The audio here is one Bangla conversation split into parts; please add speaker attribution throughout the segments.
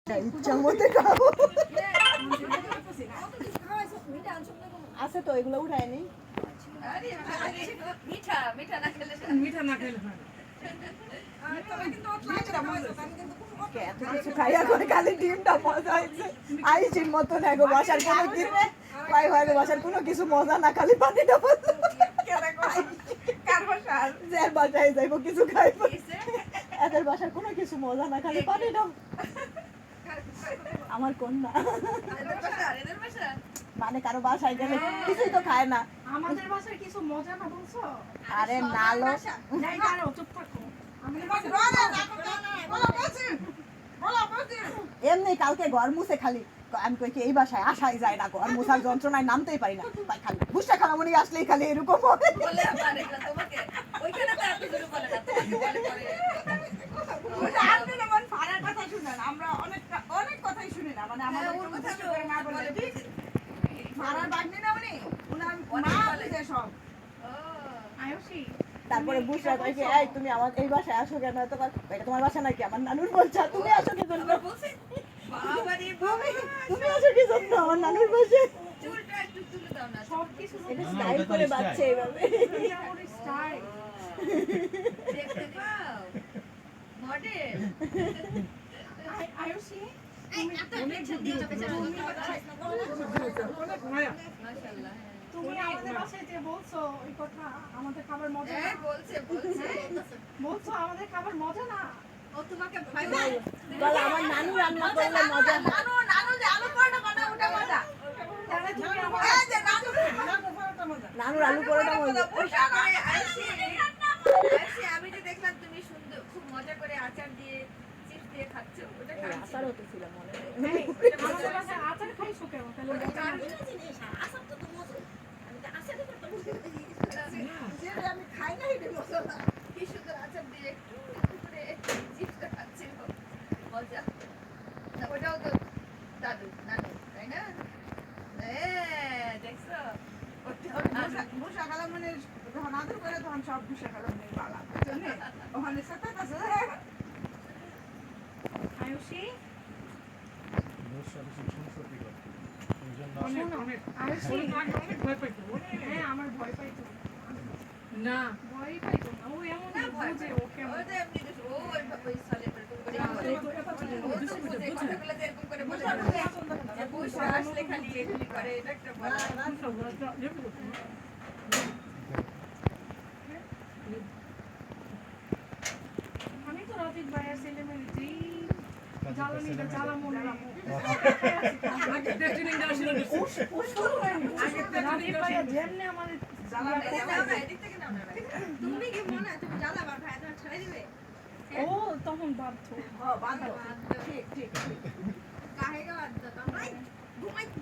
Speaker 1: ইচ্ছা মতো খাবো আছে তো এগুলো উঠায় নি আইসির মতো না গো বাসার কোনো কিছু ভাই হয় গো বাসার কোনো কিছু মজা না খালি পানিটা বাসায় যাইবো কিছু খাইবো এদের বাসার কোনো কিছু মজা না খালি পানিটা আমার কন্যা মানে কারো বাসায় গেলে কিছুই তো খায় না
Speaker 2: আমাদের বাসায় কিছু মজা না বলছো
Speaker 1: আরে নালো
Speaker 2: যাই দাঁড়াও চুপ থাকো
Speaker 1: এমনি কালকে ঘর মুছে খালি আমি কই কি এই বাসায় আসাই যায় না ঘর মুছার যন্ত্রণায় নামতেই পারি না খালি বুঝটা খালামনি আসলেই খালি এরকম হবে
Speaker 3: আমরা অনেক কথাই শুনি না মানে আমাদের না বলে ভাড়ার বাগনি না উনি উনার মা বুঝে সব
Speaker 2: আয়ুষী
Speaker 1: তারপরে বুঝরা কই কি এই তুমি আমার এই বাসায় আসো কেন তো এটা তোমার বাসা নাকি আমার নানুর বলছা তুমি আসো কি জন্য
Speaker 3: বলছি বাবা রে বাবা
Speaker 1: তুমি আসো কি জন্য আমার নানুর বাসায়
Speaker 3: চুলটা একটু তুলে দাও না
Speaker 2: সব কিছু
Speaker 1: এটা স্টাইল করে বাচ্চা এইভাবে
Speaker 2: আমার স্টাইল
Speaker 3: দেখতে পাও মডেল
Speaker 2: আয়ুষী
Speaker 3: মাশাআল্লাহ
Speaker 2: তুমি আমাদের বাসায় যে বলছো এই কথা আমাদের খাবার মজা না বলছো আমাদের খাবার মজা না
Speaker 3: ও তোমাকে ভয় পায়
Speaker 1: বল আমার নানু রান্না করলে মজা
Speaker 3: নানু যে আলু পরোটা বানায় ওটা মজা
Speaker 2: তাহলে তুমি আমার
Speaker 3: এই যে নানু পরোটা মজা
Speaker 1: নানুর আলু পরোটা মজা
Speaker 3: ওটা করে আইসি আমি যে দেখলাম তুমি সুন্দর খুব মজা করে আচার দিয়ে চিপস দিয়ে খাচ্ছো ওটা খাচ্ছি
Speaker 1: আচার হতে ছিল মনে
Speaker 2: আমাদের বাসায় আচার খাইছো কেন তাহলে
Speaker 3: আচার তো মজা আমি তো আচার করতে যে আমি খাই না এটা মজা কি সুন্দর আচার দিয়ে একটু করে চিপসটা খাচ্ছিল মজা না ওটাও তো দাদু নানু তাই না দেখছো ভূষা কালাম মানে যখন আদর করে তখন সব ভূষা কালাম নেই বালা বুঝলে ওখানে সাথে আছে
Speaker 2: আয়ুষী হ্যাঁ আমার ভয় পাইতো
Speaker 4: না
Speaker 2: ভয় পাইতো না ও এমন
Speaker 3: না ভয়
Speaker 2: বুঝে
Speaker 3: পায়।
Speaker 2: ওকে
Speaker 3: ও তো এমনি তো ও ওই সালে এরকম করে ও তো বুঝে কথাগুলো যে এরকম করে বলে যে বুঝা আসলে খালি এগুলি করে এটা একটা বলা
Speaker 2: আমি তো রতিক ভাইয়ের ছেলে মেয়ে যেই জ্বালানিটা জ্বালামো না রতিক ভাইয়া যেমনি আমাদের
Speaker 3: তুমি কি মনে হয় তুমি জ্বালাবা ভাই তোমার ছেড়ে দিবে
Speaker 2: ও তখন বাধ্য
Speaker 3: ঠিক ঠিক কাহেগা বাধ্য ভাই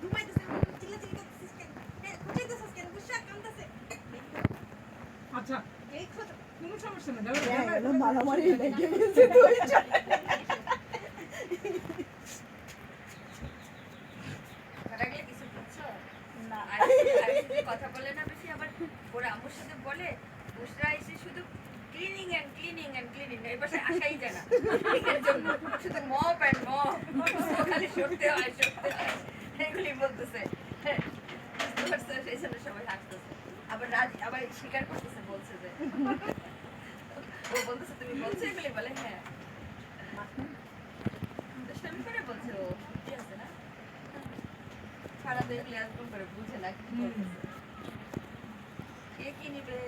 Speaker 3: ঘুমাইতেছে চিল্লা চিল্লি করতেছিস কেন খুঁজাইতেছিস কেন বুঝা কামতেছে
Speaker 4: আচ্ছা
Speaker 3: এই খোঁজ
Speaker 4: কোনো সমস্যা না
Speaker 1: মারামারি লেগে গেছে দুই
Speaker 3: রাগলে কিছু বুঝছো
Speaker 1: না
Speaker 3: আর কথা বলে না বেশি আবার ওরা আমার সাথে বলে বুসরা এসে শুধু ক্লিনিং এন্ড এই পাশে আসাই যায় না এর জন্য শুধু মপ এন্ড মপ খালি সরতে হয় এগুলি বলতেছে সেই জন্য সবাই হাসতেছে আবার আবার স্বীকার করতেছে বলছে যে ও বলতেছে তুমি বলছো এগুলি বলে হ্যাঁ দুষ্টামি করে বলছে ও কি আছে না সারা দেখলে এরকম করে বুঝে না কি বলতেছে কে কি নিবে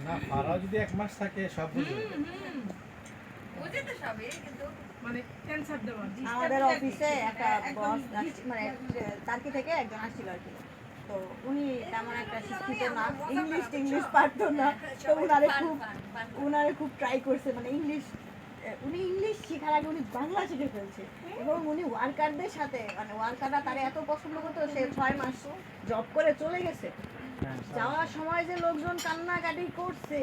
Speaker 5: না ফারাও যদি এক মাস থাকে সব বুঝবে
Speaker 3: বুঝে তো সবই কিন্তু
Speaker 4: মানে ক্যান্সার দেওয়া
Speaker 1: আমাদের অফিসে একটা বস মানে টার্কি থেকে একজন আসছিল আর কি তো উনি তেমন একটা শিক্ষিত না ইংলিশ পারতো না তো উনারে খুব ট্রাই করছে মানে উনি ইংলিশ শেখার আগে উনি বাংলা শিখে ফেলছে এবং উনি ওয়ার্কারদের সাথে মানে ওয়ার্কাররা তারা এত পছন্দ করতো সে 6 মাস জব করে চলে গেছে যাওয়ার সময় যে লোকজন কান্নাকাটি করছে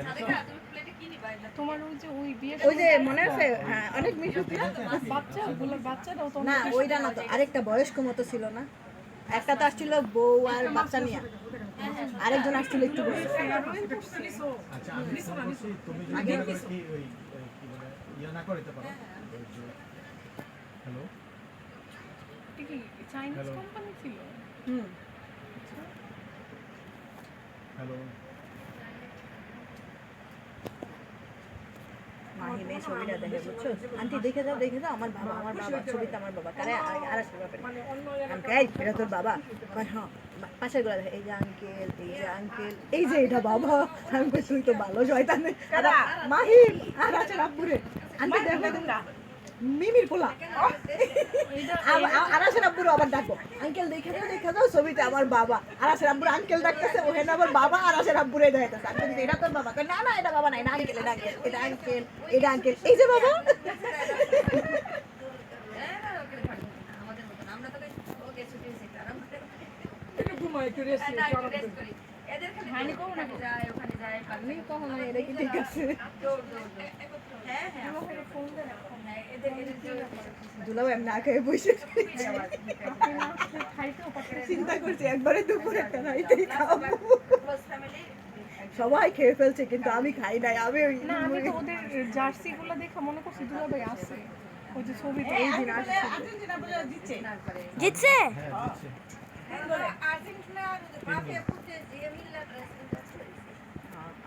Speaker 3: সাদেকা তুমি প্লেটে কি নিবা
Speaker 2: তোমার ওই বিয়ে
Speaker 1: ওই যে মনে আছে হ্যাঁ অনেক মিশুতি
Speaker 2: বাচ্চারাও তো
Speaker 1: না ওইটা না তো আরেকটা বয়স্ক মতো ছিল না একটা তো আসছিল বউ আর বাচ্চা নিয়ে আরেকজন আসছিল একটু বয়স
Speaker 5: আচ্ছা আমি তুমি যদি কি ওই কি বলে ইয়ে না করিতে পারো হ্যালো
Speaker 2: এটা কি চাইনিজ
Speaker 5: Hello.
Speaker 2: কোম্পানি ছিল?
Speaker 1: হুম
Speaker 5: হ্যালো
Speaker 1: মাহিমে ছবিটা দেখে বুঝছো আন্টি দেখে দাও আমার বাবা ছবিতে আমার বাবা কারে আর আসবে ব্যাপারে
Speaker 2: মানে অন্য
Speaker 1: আঙ্কেল এটা তোর বাবা কয় হ্যাঁ পাশের গুলা দেখে এই যে আঙ্কেল এই যে এটা বাবা আমি কই তুই তো ভালো শয়তান মাহিম আর আছে রাব্বুরে আন্টি দেখো মিমির পোলা আর আছে রাব্বুরে আবার ডাকো আঙ্কেল দেখে দাও ছবিতে আমার বাবা আর আছে রাব্বুরে আঙ্কেল ডাকতেছে ওখানে আবার বাবা আর আছে রাব্বুরে দেখাইতেছে আঙ্কেল এটা তোর বাবা কয় না এটা বাবা না এটা আঙ্কেল এই যে বাবা
Speaker 3: আমাদের মতন আমরা তো ওকে ছুটি হয়েছে আরাম করে
Speaker 4: একটু ঘুমাই একটু রেস্ট
Speaker 3: না, একটু rest করি। এদের খালি ওখানে যায়
Speaker 1: আমি কখনো এটা কি ঠিক আছে
Speaker 3: দৌড়। হ্যাঁ এদের জন্য
Speaker 1: দুলাও এমনি আগে বসে
Speaker 2: খাইতেও পারে
Speaker 1: চিন্তা করছি একবারে দুপুরে একটা রাইতেই খাবো
Speaker 3: ক্লোজ ফ্যামিলি
Speaker 1: সবাই খেয়ে ফেলছে কিন্তু আমি খাই নাই আমি ওই
Speaker 2: না আমি তো ওদের জার্সি গুলো দেখে মনে করছি দুলাভাই আছে ওই যে ছবিটা ওই দিন আসছে
Speaker 6: জিতছে
Speaker 5: হ্যাঁ দিচ্ছে
Speaker 3: আর্জেন্টিনা মাফিয়া ফুটে যে মিল্লা ড্রেস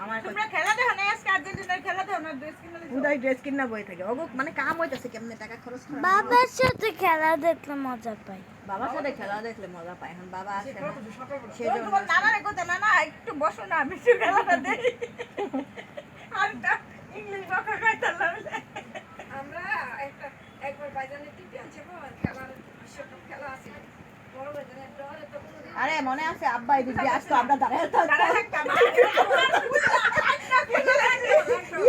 Speaker 1: আমার
Speaker 4: তোমরা খেলা দেখো না আজকে আর্জেন্টিনার খেলা দেখো না ড্রেস কিনে
Speaker 1: উদয় ড্রেস কিনা বই থাকে ওগো মানে কাম হইতাছে কেমনে টাকা খরচ করা
Speaker 6: বাবার সাথে খেলা দেখলে মজা পাই
Speaker 1: বাবার সাথে খেলা দেখলে মজা পায় এখন বাবা আসে না সেজন্য
Speaker 4: তোমার নানারে কথা নানা একটু বসো না আমি একটু খেলাটা দেখি আর ইংলিশ বকা খাইতাম
Speaker 3: আমরা একবার বাইজানের টিভি আছে খেলার বিশ্বকাপ খেলা আছে বড় বাইজানের ডরে তো কোনো
Speaker 1: আরে মনে আছে আব্বা এদিক দিয়ে আসতো আমরা দাঁড়ায় থাকতাম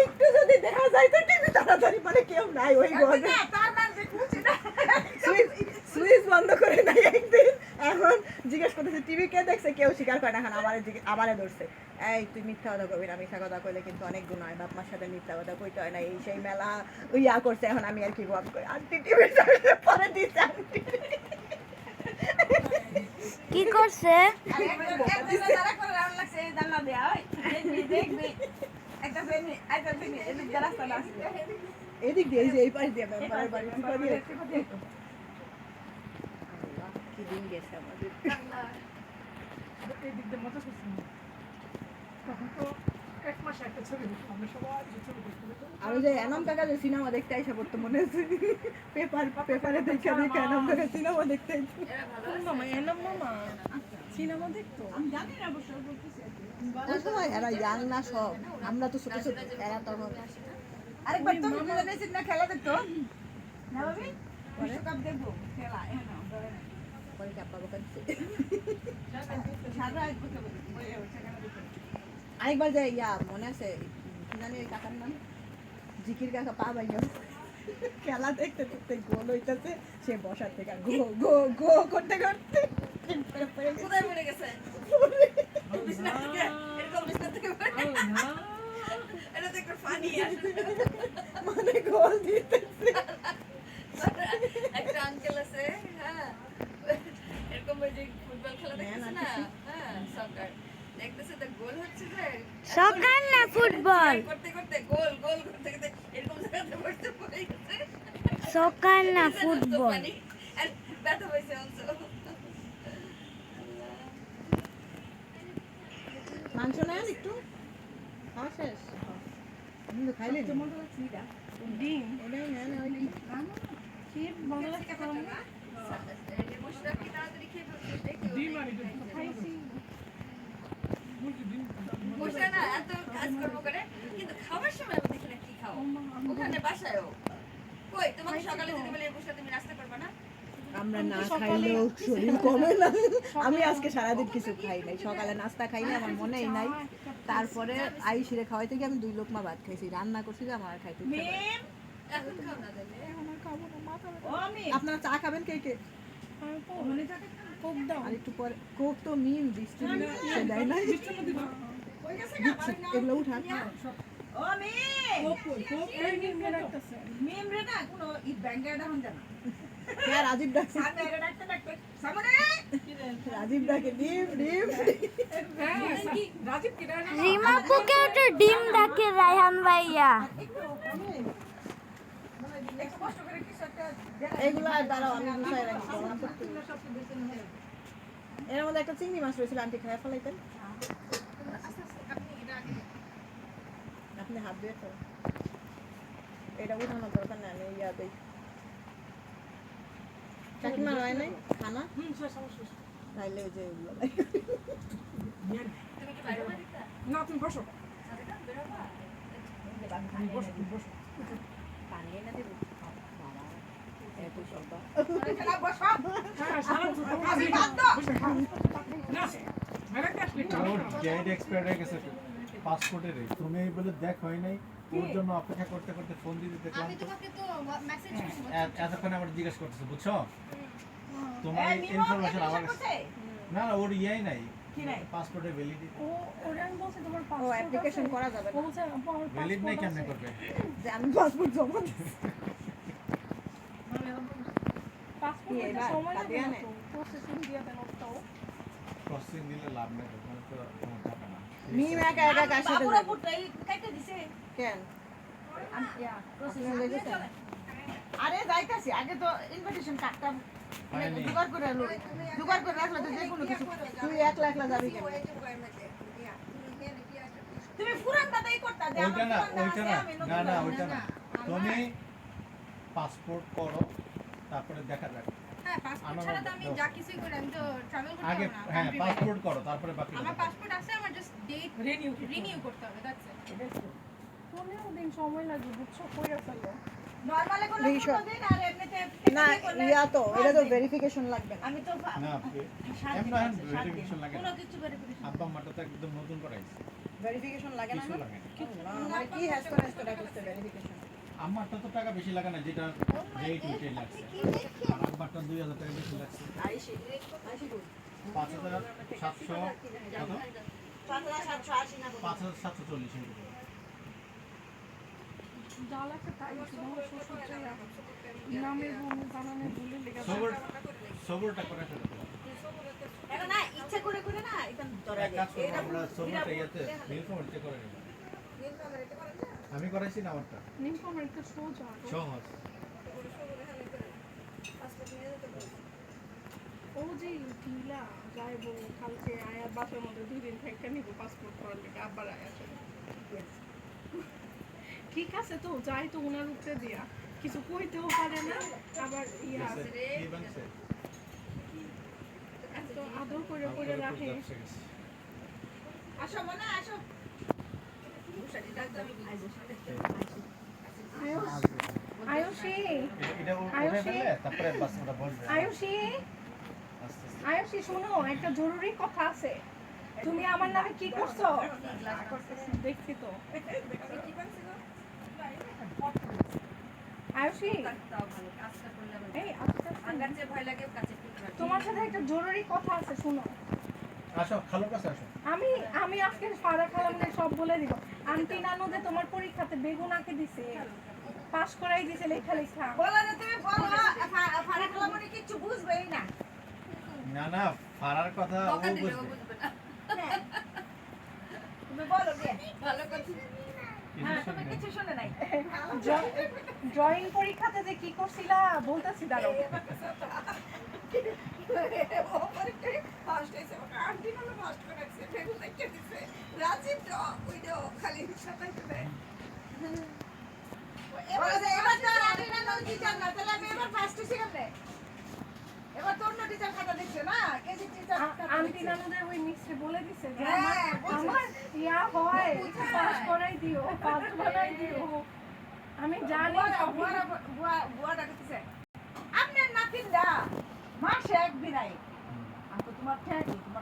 Speaker 1: একটু যদি দেখা যায় তো টিভি তাড়াতাড়ি মানে কেউ নাই ওই ঘরে
Speaker 4: তার নাম যে খুশি না
Speaker 1: সুইচ বন্ধ করে নাই একদিন এখন জিজ্ঞেস করতেছে টিভি কে দেখছে কেউ স্বীকার করে না এখন আমারে ধরছে এই তুই মিথ্যা কথা কবি না মিথ্যা কথা কইলে কিন্তু অনেক গুণ হয় বাপ মার সাথে মিথ্যা কথা কইতে হয় না এই সেই মেলা ইয়া করছে এখন আমি আর কি গপ করি আন্টি টিভি পরে দিচ্ছে আন্টি
Speaker 6: কি করছে
Speaker 1: এদিক দিয়ে এই যে এই পাশ দিয়ে মেম্বারের বাড়ি টিপা দিয়ে কি দিন গেছে আমাদের
Speaker 2: এই দিক দিয়ে মজা করছি না। তখন তো এক মাসে একটা ছবি দেখতাম আমরা সবাই যে ছবি দেখতাম
Speaker 1: আমি যে এনাম কাকা যে সিনেমা দেখতে আইসা পড়তো মনে আছে পেপারে দেখে এনাম কাকা সিনেমা দেখতে আইসা
Speaker 2: কোন মামা এনাম মামা সিনেমা দেখতো
Speaker 4: আমি জানি না অবশ্য বলতেছি আর কি।
Speaker 1: ওই সময় এরা ইয়াং না সব আমরা তো ছোট ছোট এরা তখন
Speaker 4: আরেকবার তো না খেলা দেখতো না ভাবি বিশ্বকাপ দেখবো খেলা
Speaker 1: পরে কি আব্বা বকা দিছে
Speaker 4: সারা রাত বসে বসে সেখানে দেখতো
Speaker 1: আরেকবার যে ইয়া মনে আছে কি জানি ওই কাকার নাম জিকির কাকা পা ভাইয়া খেলা দেখতে দেখতে গোল হইতেছে সে বসার থেকে গো করতে করতে
Speaker 3: কোথায় পড়ে গেছে বিছনা থেকে এরকম বিছনা থেকে পড়ে এটা তো একটা ফানি
Speaker 1: মানে গোল দিতেছে
Speaker 3: একটা আঙ্কেল আছে হ্যাঁ এরকম ওই যে ফুটবল খেলা দেখতেছে না হ্যাঁ সকার দেখতেছে তো গোল হচ্ছে যে
Speaker 6: সকার না ফুটবল
Speaker 3: করতে করতে গোল করতে করতে এরকম জায়গাতে পড়তে পড়ে গেছে
Speaker 6: সকার না ফুটবল
Speaker 3: আর ব্যথা হয়েছে অংশ
Speaker 1: মাংস নেন একটু খাওয়া শেষ আমি তো খাইলে
Speaker 2: ডিম
Speaker 1: ওটাই নেন ওই
Speaker 2: কি মজা লাগছে
Speaker 3: মশলা কি তাড়াতাড়ি খেয়ে ফেলছে
Speaker 4: ডিম আর একটু
Speaker 2: খাইছি
Speaker 3: মশলা না এত কাজ করবো করে কিন্তু খাওয়ার সময় আমি দেখি না কি খাও ওখানে বাসায়ও কই তোমাকে সকালে যদি বলি মশলা তুমি নাস্তা করবে না
Speaker 1: আমরা না খাইলেও শরীর কমে না আমি আজকে সারাদিন কিছু খাই নাই সকালে নাস্তা খাইনি আমার মনেই নাই তারপরে আইসিরে খাওয়াইতে গিয়ে আমি 2 লোকমা ভাত খাইছি রান্না করছি যে আমার আর খাইতে ইচ্ছা করে না।
Speaker 3: এখন খাও না তাহলে
Speaker 4: ও আমি
Speaker 1: আপনারা চা খাবেন কে কে
Speaker 4: মনে থাকে
Speaker 2: কোক দাও
Speaker 1: আর একটু পরে কোক তো মিম বৃষ্টি সে দেয় না দিচ্ছি এগুলো উঠান
Speaker 4: ও আমি কোক
Speaker 2: এই ডিম রাখতেছে
Speaker 4: মিম রে না কোনো ই ব্যাংকে এটা হন জানা
Speaker 1: কে রাজীব ডাকছে
Speaker 4: সামনে এটা ডাকতে সামনে
Speaker 1: রাজীব ডাকে ডিম ডিম
Speaker 2: রাজীব কি
Speaker 6: রিমা পুকে ওটা ডিম ডাকে রায়হান ভাইয়া
Speaker 1: এগুলো আর দাঁড়াও আমি গুছাই রাখি গরম করতে। এর মধ্যে একটা চিংড়ি মাছ রয়েছিল, আন্টি খায় ফেলাইতেন। আপনি হাত দিয়ে খাও, এটা উঠানোর দরকার নেই, আমি ইয়া দিই। কাকিমার হয় নাই খানা, তাইলে ওই যে এগুলো দেয়।
Speaker 3: তুমি কি বাইরে বাড়িতে
Speaker 2: না তুমি বসো
Speaker 3: বেরোবা?
Speaker 2: তুমি বসো তুমি বসো
Speaker 1: পানি এনে দেবো। বাবা, এত সব্বা।
Speaker 2: হ্যাঁ সারা
Speaker 4: আমি বাদ দাও।
Speaker 2: না মেরাকে আসলে
Speaker 5: ওর ডেট এক্সপায়ার হয়ে গেছে পাসপোর্টের। তুমি বলে দেখ হয় নাই, ওর জন্য অপেক্ষা করতে করতে ফোন দিতে দেখলাম
Speaker 7: আমি
Speaker 5: তো
Speaker 7: তোমাকে তো মেসেজ করছি
Speaker 5: এতক্ষণ আমার জিজ্ঞেস করতেছে, বুঝছো তোমার
Speaker 4: এই মিমো
Speaker 5: ইনফরমেশন আমার
Speaker 4: application
Speaker 5: কাছে।
Speaker 4: করছে?
Speaker 5: না না ওর ইয়াই নাই,
Speaker 1: কি নাই?
Speaker 5: পাসপোর্টের ভ্যালিডিটি
Speaker 2: ও ওরা আমি বলছি তোমার
Speaker 1: ও অ্যাপ্লিকেশন করা যাবে
Speaker 2: ও
Speaker 1: না,
Speaker 2: বলছে আপু আমার
Speaker 5: ভ্যালিড নাই,
Speaker 2: passport
Speaker 5: কেমনে
Speaker 2: আছে।
Speaker 5: করবে?
Speaker 1: যে আমি পাসপোর্ট জমা দিচ্ছি।
Speaker 2: পাসপোর্ট
Speaker 1: কি
Speaker 2: করতে
Speaker 1: এবার?
Speaker 2: সময় লাগে না
Speaker 1: কাদিয়ানে?
Speaker 2: তো প্রসেসিং দিয়ে দেন ওটাও
Speaker 5: প্রসেসিং দিলে লাভ নেই, ওখানে তো তোমার টাকা না।
Speaker 1: মিম একা একা কার সাথে
Speaker 4: বাবুরা
Speaker 1: যাবে?
Speaker 4: পুত্র এই কাইটা দিছে।
Speaker 1: কেন? প্রসেসিং দেখেছেন?
Speaker 4: আরে যাইতাছি, আগে তো ইনভিটেশন কার্ডটা
Speaker 5: হয়নি।
Speaker 4: জোগাড় করে আনলো। জোগাড় করে রাখলে তো যে কোনো কিছু।
Speaker 1: তুই একলা একলা যাবি কেন?
Speaker 4: তুমি পুরানটা দেই করতা যে
Speaker 5: ওইটা না, ওইটা না,
Speaker 4: আমি
Speaker 5: না না ওইটা না, তুমি পাসপোর্ট করো, তারপরে দেখা যাক।
Speaker 7: হ্যাঁ পাসপোর্ট
Speaker 5: আমার
Speaker 7: ছাড়া তো আমি
Speaker 5: দাও।
Speaker 7: যা কিছুই করি আমি তো ট্রাভেল করতে
Speaker 5: আগে
Speaker 7: পারবো না
Speaker 5: হ্যাঁ
Speaker 7: country
Speaker 5: পাসপোর্ট করো, তারপরে বাকি
Speaker 7: বাইরে। আমার
Speaker 5: কথা।
Speaker 7: পাসপোর্ট আছে আমার জাস্ট ডেট
Speaker 2: রিনিউ
Speaker 7: রিনিউ করতে হবে দ্যাটস ইট
Speaker 2: 15 দিন সময় লাগবে বুঝছো কইরা ফেলো
Speaker 4: নরমালে করলে
Speaker 1: দেখি সব।
Speaker 4: 15 দিন আর এমনিতে
Speaker 1: না
Speaker 4: করলে
Speaker 1: ইয়া তো এটা তো
Speaker 4: 5 দিন।
Speaker 1: ভেরিফিকেশন লাগবে না।
Speaker 4: আমি তো
Speaker 5: না
Speaker 4: সাত
Speaker 5: এমন
Speaker 4: দিন আছে, সাত
Speaker 5: ভেরিফিকেশন
Speaker 4: দিন।
Speaker 5: লাগে
Speaker 4: কোনো
Speaker 5: না।
Speaker 4: কিছু verification
Speaker 5: আব্বা মাটা তো একদম নতুন করাইছে,
Speaker 1: ভেরিফিকেশন লাগে না
Speaker 5: কিছু
Speaker 1: না?
Speaker 5: লাগে না।
Speaker 1: না, মানে কি হ্যাস্ত হ্যাস্তটা করতে ভেরিফিকেশন?
Speaker 5: আমারটা তো টাকা বেশি লাগে না, যেটা রেট ওইটাই লাগছে। আর আব্বারটা 2000 টাকা বেশি লাগছে।
Speaker 1: আইসি আইসি কই?
Speaker 5: 5700 কত?
Speaker 4: 5780 না বলো।
Speaker 5: 5740 এরকম।
Speaker 2: জাল একটা তাই ছিল আমার শ্বশুর চাইয়া নামের ভূমি বানানের ভুলে লেগে
Speaker 5: সবরটা করে ফেলো।
Speaker 4: এটা না ইচ্ছা করে করে না এটা ধরা
Speaker 5: এক কাজ
Speaker 4: যায়।
Speaker 5: করবো, আমরা সবরটা ইয়াতে নীলফামারীতে করে নেব। আমি করাইছি না আমারটা,
Speaker 2: নিমফামার একটা সোজা
Speaker 5: সহজ।
Speaker 2: ও যে টিলা যাইব কালকে আয়ার বাসার মধ্যে 2 দিন থেকে নিব পাসপোর্ট করার লেগে আবার আয়া চলে ঠিক আছে তো যাই তো উনার উপরে দিয়া কিছু কইতেও পারে না আবার ইয়া
Speaker 5: গেছে, কি বানছে?
Speaker 2: তো আদর করে করে রাখে
Speaker 4: আসো মনে আসো।
Speaker 2: আয়ুষী
Speaker 5: এটা উঠে ফেললে তারপরে বাস ওটা বলবে।
Speaker 2: আয়ুষী
Speaker 5: আস্তে আস্তে।
Speaker 2: আয়ুষী শোনো একটা জরুরি কথা আছে তুমি আমার নামে কি করছো দেখছি তো আয়ুষী
Speaker 3: তাও ভালো কাজটা করলে আবার
Speaker 2: এই আচ্ছা
Speaker 3: আঙ্গার চেয়ে ভয় লাগে কাছে টুকরা
Speaker 2: তোমার সাথে একটা জরুরি কথা আছে শুনো
Speaker 5: আসো, খালোর কাছে আসো।
Speaker 2: আমি আমি আজকে ফারা খালামকে সব বলে দিব আন্টি নানু যে তোমার পরীক্ষাতে বেগুন আঁকে দিছে পাস করাই দিছে লেখা লেখা
Speaker 4: বলো যে তুমি বলো ফারাক লামনি কিছু বুঝবেই না।
Speaker 5: না না, ফারার কথা ও
Speaker 3: বকা দিলে ও
Speaker 5: বুঝবে।
Speaker 3: বুঝবে না
Speaker 4: তুমি বলো যে
Speaker 3: ভালো কথা
Speaker 4: হ্যাঁ তুমি কিছু শুনে নাই।
Speaker 2: ড্রয়িং পরীক্ষাতে যে কি করছিলা বলতেছি দাঁড়াও
Speaker 4: ও পরীক্ষায় ফার্স্ট হইছে আন্টি নানু ফার্স্ট করেছে বেগুন দেখতে দিছে রাজীব তো ওই যে খালি সাতাইতে দেয়। এবার তো আন্টি নানু টিচার না তাহলে আমি এবার ফার্স্ট হইছি কেমনে? এবার তো অন্য টিচার খাতা দিচ্ছে না কেজি টিচার
Speaker 2: আন্টি নানুদের ওই মিক্সে বলে দিছে যে
Speaker 4: হ্যাঁ,
Speaker 2: আমার ইয়া হয় পাস করাই দিও পাস করাই দিও আমি জানি
Speaker 4: বুয়াটা করতেছে আপনার নাতিনটা মাসে একদিন আই আমি তো তোমার ঠেক